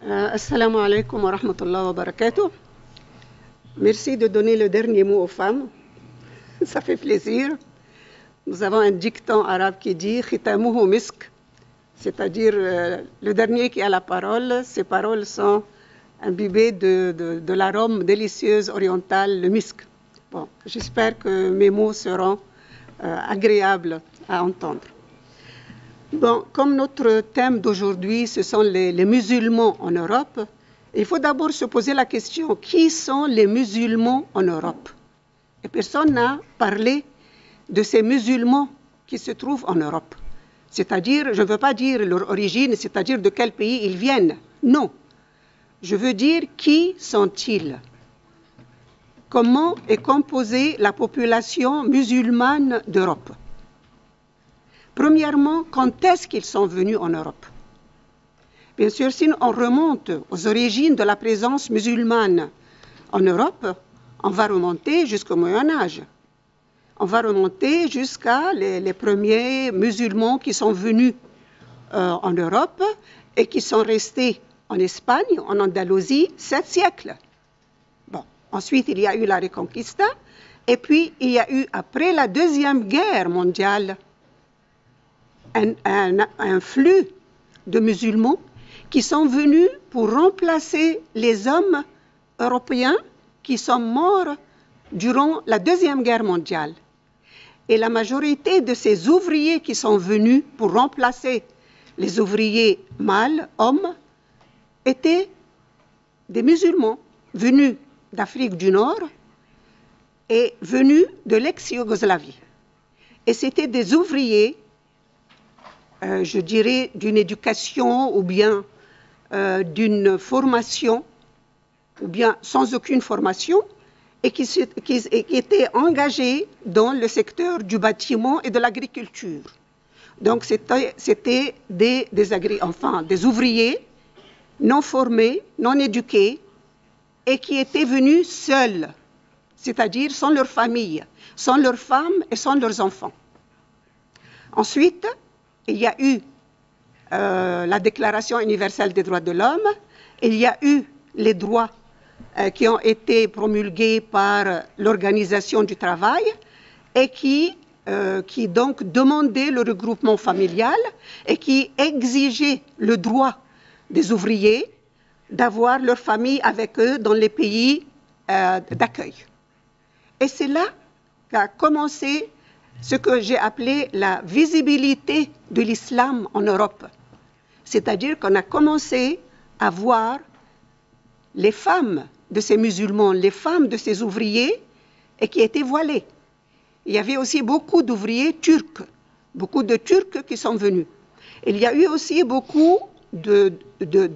Assalamu alaikum wa rahmatullahi wa barakatuh. Merci de donner le dernier mot aux femmes. Ça fait plaisir. Nous avons un dicton arabe qui dit « Khitamuhu misk », c'est-à-dire le dernier qui a la parole. Ces paroles sont imbibées de l'arôme délicieuse oriental, le misk. Bon, j'espère que mes mots seront agréables à entendre. Bon, comme notre thème d'aujourd'hui, ce sont les musulmans en Europe, il faut d'abord se poser la question, qui sont les musulmans en Europe? Et personne n'a parlé de ces musulmans qui se trouvent en Europe. C'est-à-dire, je ne veux pas dire leur origine, c'est-à-dire de quel pays ils viennent. Non. Je veux dire qui sont-ils? Comment est composée la population musulmane d'Europe? Premièrement, quand est-ce qu'ils sont venus en Europe? Bien sûr, si on remonte aux origines de la présence musulmane en Europe, on va remonter jusqu'au Moyen-Âge. On va remonter jusqu'à les premiers musulmans qui sont venus en Europe et qui sont restés en Espagne, en Andalousie, 7 siècles. Bon, ensuite, il y a eu la Reconquista, et puis il y a eu, après la Deuxième Guerre mondiale, un flux de musulmans qui sont venus pour remplacer les hommes européens qui sont morts durant la Deuxième Guerre mondiale. Et la majorité de ces ouvriers qui sont venus pour remplacer les ouvriers mâles, hommes, étaient des musulmans venus d'Afrique du Nord et venus de l'ex-Yougoslavie. Et c'était des ouvriers je dirais, d'une éducation ou bien d'une formation, ou bien sans aucune formation, et qui étaient engagés dans le secteur du bâtiment et de l'agriculture. Donc, c'était des ouvriers non formés, non éduqués, et qui étaient venus seuls, c'est-à-dire sans leur famille, sans leurs femmes et sans leurs enfants. Ensuite, il y a eu la Déclaration universelle des droits de l'homme, il y a eu les droits qui ont été promulgués par l'Organisation du travail et qui donc demandaient le regroupement familial et qui exigeaient le droit des ouvriers d'avoir leur famille avec eux dans les pays d'accueil. Et c'est là qu'a commencé ce que j'ai appelé la visibilité de l'islam en Europe. C'est-à-dire qu'on a commencé à voir les femmes de ces musulmans, les femmes de ces ouvriers, et qui étaient voilées. Il y avait aussi beaucoup d'ouvriers turcs, beaucoup de Turcs qui sont venus. Il y a eu aussi beaucoup de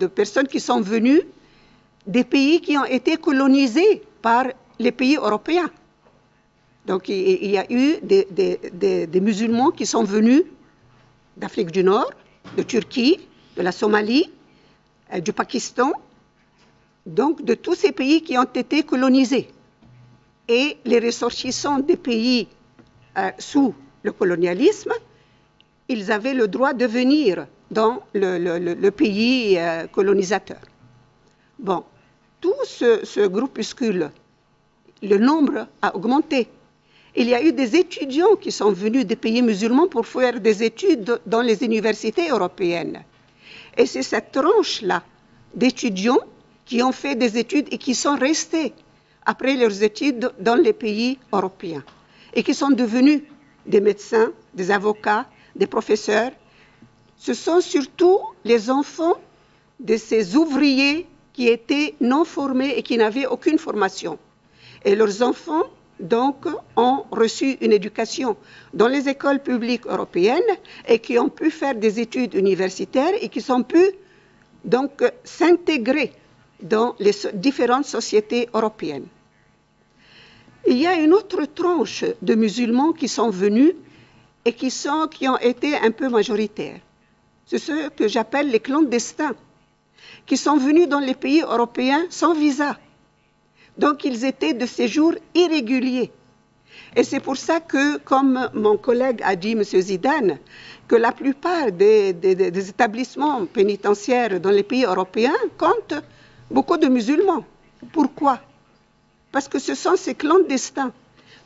personnes qui sont venues des pays qui ont été colonisés par les pays européens. Donc, il y a eu des musulmans qui sont venus d'Afrique du Nord, de Turquie, de la Somalie, du Pakistan, donc de tous ces pays qui ont été colonisés. Et les ressortissants des pays sous le colonialisme, ils avaient le droit de venir dans le pays colonisateur. Bon, tout ce groupuscule, le nombre a augmenté. Il y a eu des étudiants qui sont venus des pays musulmans pour faire des études dans les universités européennes. Et c'est cette tranche-là d'étudiants qui ont fait des études et qui sont restés après leurs études dans les pays européens et qui sont devenus des médecins, des avocats, des professeurs. Ce sont surtout les enfants de ces ouvriers qui étaient non formés et qui n'avaient aucune formation. Et leurs enfants donc, ont reçu une éducation dans les écoles publiques européennes et qui ont pu faire des études universitaires et qui ont pu donc s'intégrer dans les différentes sociétés européennes. Il y a une autre tranche de musulmans qui sont venus et qui ont été un peu majoritaires. C'est ceux que j'appelle les clandestins, qui sont venus dans les pays européens sans visa. Donc, ils étaient de séjour irrégulier. Et c'est pour ça que, comme mon collègue a dit, M. Zidane, que la plupart des établissements pénitentiaires dans les pays européens comptent beaucoup de musulmans. Pourquoi? Parce que ce sont ces clandestins,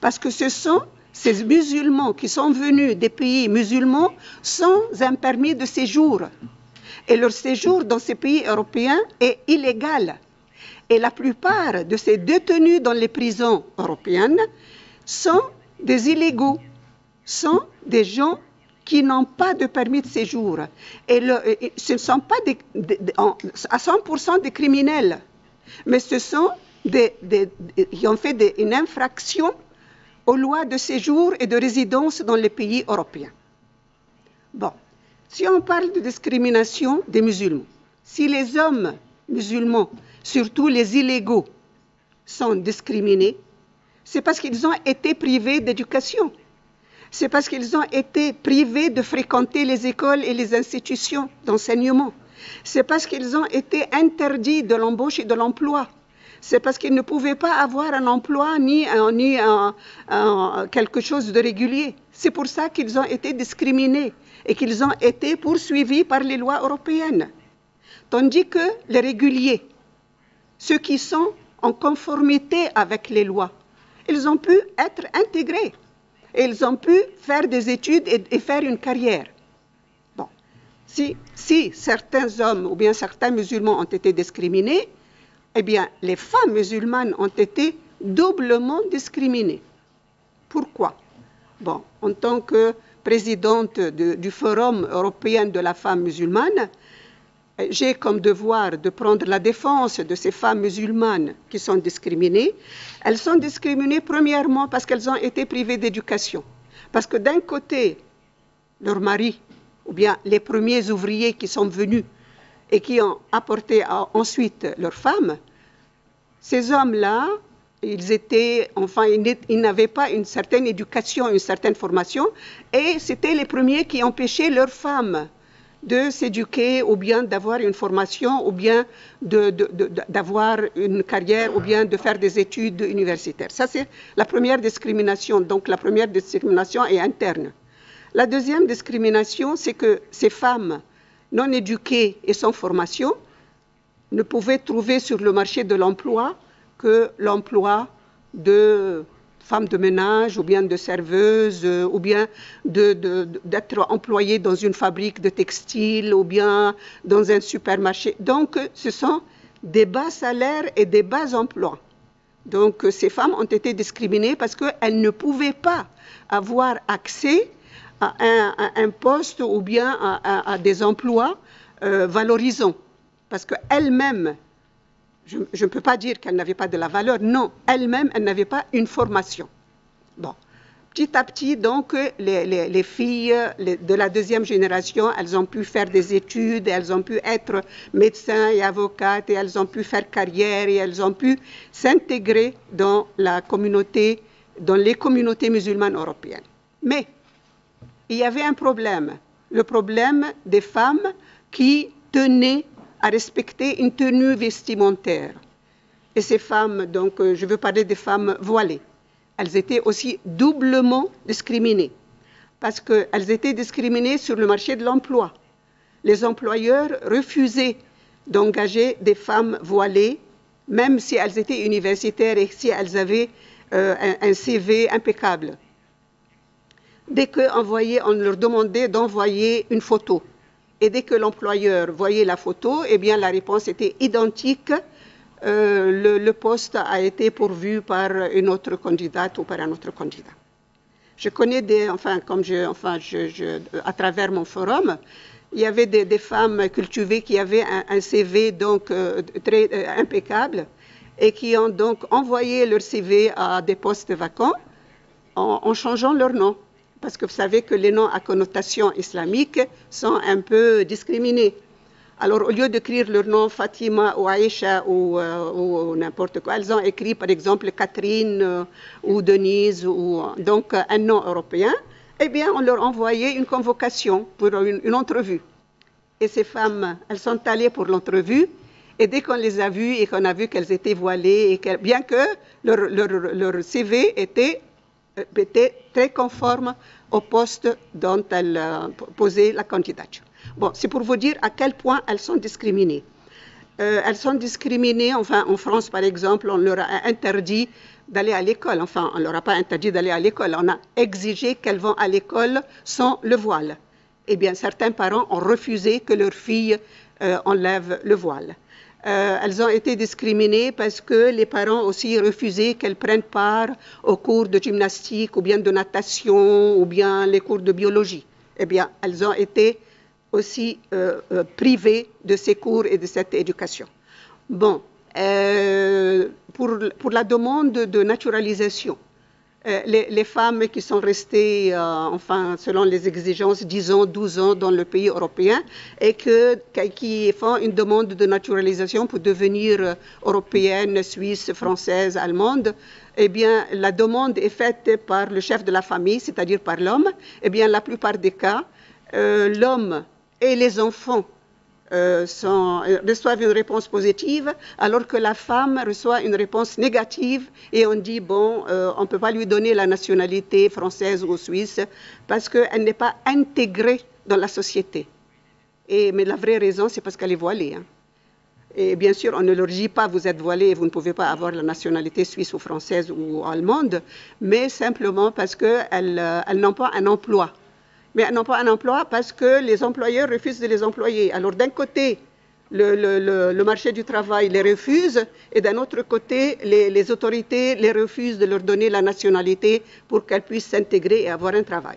parce que ce sont ces musulmans qui sont venus des pays musulmans sans un permis de séjour. Et leur séjour dans ces pays européens est illégal. Et la plupart de ces détenus dans les prisons européennes sont des illégaux, sont des gens qui n'ont pas de permis de séjour. Et ce ne sont pas à 100% des criminels, mais ce sont qui ont fait une infraction aux lois de séjour et de résidence dans les pays européens. Bon, si on parle de discrimination des musulmans, si les hommes musulmans, surtout les illégaux, sont discriminés, c'est parce qu'ils ont été privés d'éducation. C'est parce qu'ils ont été privés de fréquenter les écoles et les institutions d'enseignement. C'est parce qu'ils ont été interdits de l'embauche et de l'emploi. C'est parce qu'ils ne pouvaient pas avoir un emploi ni quelque chose de régulier. C'est pour ça qu'ils ont été discriminés et qu'ils ont été poursuivis par les lois européennes. Tandis que les réguliers, ceux qui sont en conformité avec les lois, ils ont pu être intégrés. Et ils ont pu faire des études et faire une carrière. Bon, si certains hommes ou bien certains musulmans ont été discriminés, eh bien, les femmes musulmanes ont été doublement discriminées. Pourquoi? Bon, en tant que présidente du Forum européen de la femme musulmane, j'ai comme devoir de prendre la défense de ces femmes musulmanes qui sont discriminées. Elles sont discriminées premièrement parce qu'elles ont été privées d'éducation. Parce que d'un côté, leurs maris, ou bien les premiers ouvriers qui sont venus et qui ont apporté ensuite leurs femmes, ces hommes-là, ils n'avaient pas une certaine éducation, une certaine formation, et c'était les premiers qui empêchaient leurs femmes de s'éduquer ou bien d'avoir une formation ou bien d'avoir une carrière ou bien de faire des études universitaires. Ça, c'est la première discrimination. Donc, la première discrimination est interne. La deuxième discrimination, c'est que ces femmes non éduquées et sans formation ne pouvaient trouver sur le marché de l'emploi que l'emploi de femmes de ménage ou bien de serveuses ou bien d'être employées dans une fabrique de textiles ou bien dans un supermarché. Donc, ce sont des bas salaires et des bas emplois. Donc, ces femmes ont été discriminées parce qu'elles ne pouvaient pas avoir accès à un poste ou bien à des emplois valorisants. Parce qu'elles-mêmes, je ne peux pas dire qu'elles n'avaient pas de la valeur, non, elles-mêmes, elles n'avaient pas une formation. Bon, petit à petit, donc, les filles de la deuxième génération, elles ont pu faire des études, elles ont pu être médecins et avocates, et elles ont pu faire carrière, et elles ont pu s'intégrer dans la communauté, dans les communautés musulmanes européennes. Mais il y avait un problème, le problème des femmes qui tenaient à respecter une tenue vestimentaire. Et ces femmes, donc je veux parler des femmes voilées, elles étaient aussi doublement discriminées parce qu'elles étaient discriminées sur le marché de l'emploi. Les employeurs refusaient d'engager des femmes voilées, même si elles étaient universitaires et si elles avaient un CV impeccable. Dès on leur demandait d'envoyer une photo, et dès que l'employeur voyait la photo, eh bien, la réponse était identique. Le poste a été pourvu par une autre candidate ou par un autre candidat. Je connais à travers mon forum, il y avait des femmes cultivées qui avaient un CV donc très impeccable et qui ont donc envoyé leur CV à des postes vacants en changeant leur nom. Parce que vous savez que les noms à connotation islamique sont un peu discriminés. Alors, au lieu d'écrire leur nom Fatima ou Aïcha ou n'importe quoi, elles ont écrit par exemple Catherine ou Denise, ou donc un nom européen. Eh bien, on leur envoyait une convocation pour une entrevue. Et ces femmes, elles sont allées pour l'entrevue. Et dès qu'on les a vues et qu'on a vu qu'elles étaient voilées, bien que leur CV était étaient très conformes au poste dont elles posaient la candidature. Bon, c'est pour vous dire à quel point elles sont discriminées. Elles sont discriminées, enfin en France par exemple, on leur a interdit d'aller à l'école. Enfin, on ne leur a pas interdit d'aller à l'école, on a exigé qu'elles vont à l'école sans le voile. Eh bien, certains parents ont refusé que leurs filles enlèvent le voile. Elles ont été discriminées parce que les parents aussi refusaient qu'elles prennent part aux cours de gymnastique ou bien de natation ou bien les cours de biologie. Eh bien, elles ont été aussi privées de ces cours et de cette éducation. Bon, pour la demande de naturalisation, les femmes qui sont restées, enfin, selon les exigences, 10 ans, 12 ans dans le pays européen et qui font une demande de naturalisation pour devenir européenne, suisse, française, allemande, eh bien, la demande est faite par le chef de la famille, c'est-à-dire par l'homme. Eh bien, la plupart des cas, l'homme et les enfants reçoivent une réponse positive, alors que la femme reçoit une réponse négative et on dit, bon, on ne peut pas lui donner la nationalité française ou suisse parce qu'elle n'est pas intégrée dans la société. Mais la vraie raison, c'est parce qu'elle est voilée. Hein. Et bien sûr, on ne leur dit pas, vous êtes voilé et vous ne pouvez pas avoir la nationalité suisse ou française ou allemande, mais simplement parce qu'elles n'ont pas un emploi. Mais elles n'ont pas un emploi parce que les employeurs refusent de les employer. Alors d'un côté, le marché du travail les refuse et d'un autre côté, les autorités les refusent de leur donner la nationalité pour qu'elles puissent s'intégrer et avoir un travail.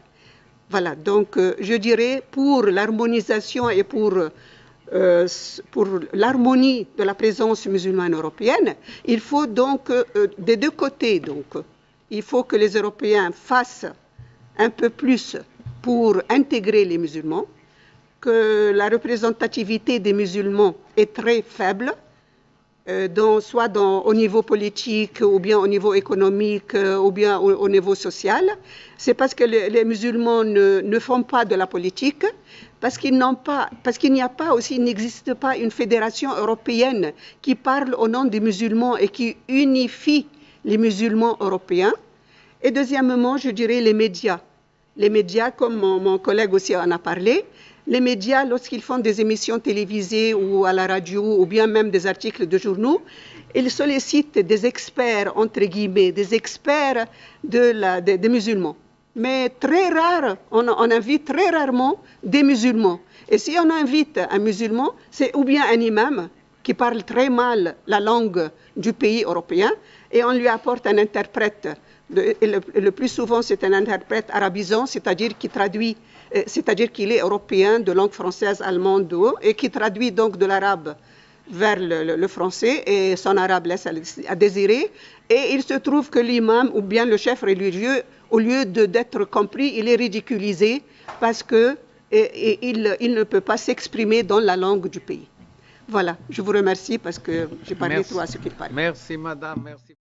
Voilà, donc je dirais pour l'harmonisation et pour l'harmonie de la présence musulmane européenne, il faut donc des deux côtés, il faut que les Européens fassent un peu plus pour intégrer les musulmans, que la représentativité des musulmans est très faible, soit au niveau politique, ou bien au niveau économique, ou bien au niveau social. C'est parce que les musulmans ne font pas de la politique, parce qu'il n'existe pas une fédération européenne qui parle au nom des musulmans et qui unifie les musulmans européens. Et deuxièmement, je dirais les médias. Les médias, comme mon collègue aussi en a parlé, les médias, lorsqu'ils font des émissions télévisées ou à la radio, ou bien même des articles de journaux, ils sollicitent des experts, entre guillemets, des experts des musulmans. Mais très rare, on invite très rarement des musulmans. Et si on invite un musulman, c'est ou bien un imam qui parle très mal la langue du pays européen, et on lui apporte un interprète. Le plus souvent, c'est un interprète arabisant, c'est-à-dire qu'il est européen de langue française, allemande et qui traduit donc de l'arabe vers le français et son arabe laisse à désirer. Et il se trouve que l'imam ou bien le chef religieux, au lieu d'être compris, il est ridiculisé parce qu'il ne peut pas s'exprimer dans la langue du pays. Voilà, je vous remercie parce que j'ai parlé trop à ce qu'il parle. Merci, madame. Merci.